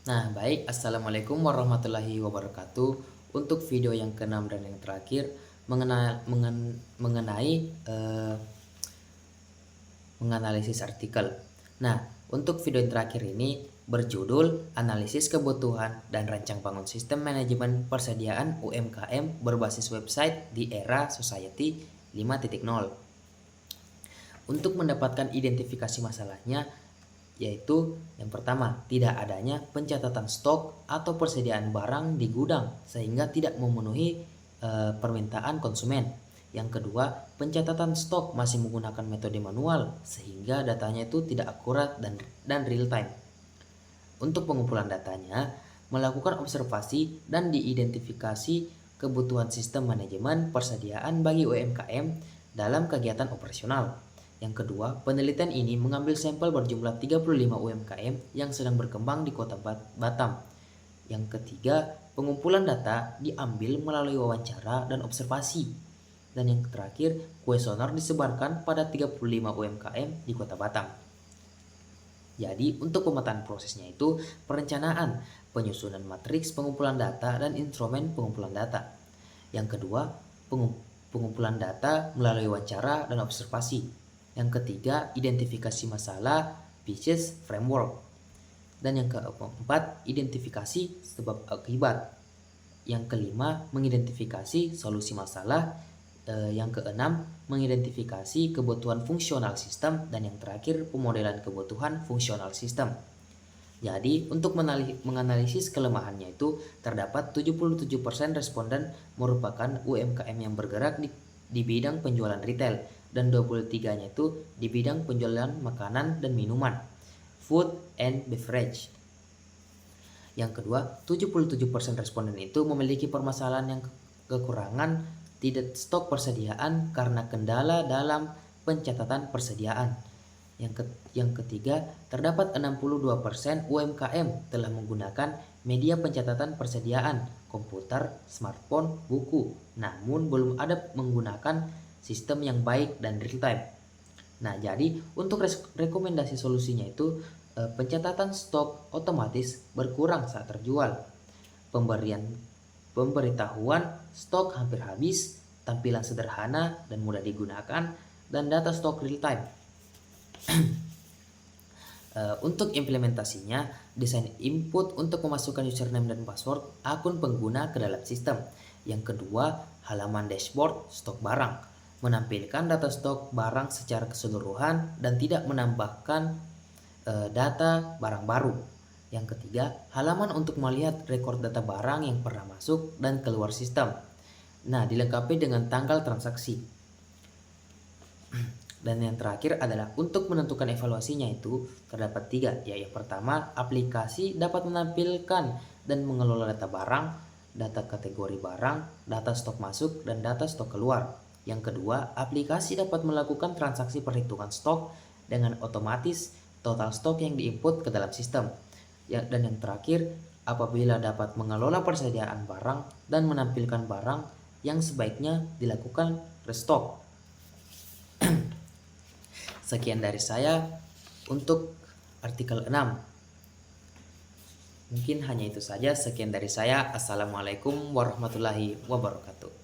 Nah, baik. Assalamualaikum warahmatullahi wabarakatuh. Untuk video yang keenam dan yang terakhir mengenai menganalisis artikel. Nah, untuk video yang terakhir ini berjudul Analisis Kebutuhan dan Rancang Bangun Sistem Manajemen Persediaan UMKM Berbasis Website di Era Society 5.0. Untuk mendapatkan identifikasi masalahnya, yaitu yang pertama, tidak adanya pencatatan stok atau persediaan barang di gudang sehingga tidak memenuhi permintaan konsumen. Yang kedua, pencatatan stok masih menggunakan metode manual sehingga datanya itu tidak akurat dan real time. Untuk pengumpulan datanya, melakukan observasi dan diidentifikasi kebutuhan sistem manajemen persediaan bagi UMKM dalam kegiatan operasional. Yang kedua, penelitian ini mengambil sampel berjumlah 35 UMKM yang sedang berkembang di Kota Batam. Yang ketiga, pengumpulan data diambil melalui wawancara dan observasi. Dan yang terakhir, kuesioner disebarkan pada 35 UMKM di Kota Batam. Jadi, untuk pemetaan prosesnya itu perencanaan, penyusunan matriks pengumpulan data dan instrumen pengumpulan data. Yang kedua, pengumpulan data melalui wawancara dan observasi. Yang ketiga, identifikasi masalah, business framework. Dan yang keempat, identifikasi sebab akibat. Yang kelima, mengidentifikasi solusi masalah. Yang keenam, mengidentifikasi kebutuhan fungsional sistem. Dan yang terakhir, pemodelan kebutuhan fungsional sistem. Jadi, untuk menganalisis kelemahannya itu terdapat 77% responden merupakan UMKM yang bergerak di bidang penjualan retail dan 23-nya itu di bidang penjualan makanan dan minuman, food and beverage. Yang kedua, 77% responden itu memiliki permasalahan yang kekurangan tidak stok persediaan karena kendala dalam pencatatan persediaan. Yang ketiga, terdapat 62% UMKM telah menggunakan media pencatatan persediaan, komputer, smartphone, buku, namun belum ada menggunakan sistem yang baik dan real time. Nah, jadi untuk rekomendasi solusinya itu pencatatan stok otomatis berkurang saat terjual. Pemberitahuan stok hampir habis, tampilan sederhana dan mudah digunakan, dan data stok real time. Untuk implementasinya, desain input untuk memasukkan username dan password akun pengguna ke dalam sistem. Yang kedua, halaman dashboard stok barang, menampilkan data stok barang secara keseluruhan dan tidak menambahkan data barang baru. Yang ketiga, halaman untuk melihat rekor data barang yang pernah masuk dan keluar sistem. Nah, dilengkapi dengan tanggal transaksi. Dan yang terakhir adalah untuk menentukan evaluasinya itu terdapat 3, yaitu yang pertama, aplikasi dapat menampilkan dan mengelola data barang, data kategori barang, data stok masuk, dan data stok keluar. Yang kedua, aplikasi dapat melakukan transaksi perhitungan stok dengan otomatis total stok yang diinput ke dalam sistem. Dan yang terakhir, apabila dapat mengelola persediaan barang dan menampilkan barang yang sebaiknya dilakukan restock. Sekian dari saya untuk artikel 6. Mungkin hanya itu saja. Sekian dari saya. Assalamualaikum warahmatullahi wabarakatuh.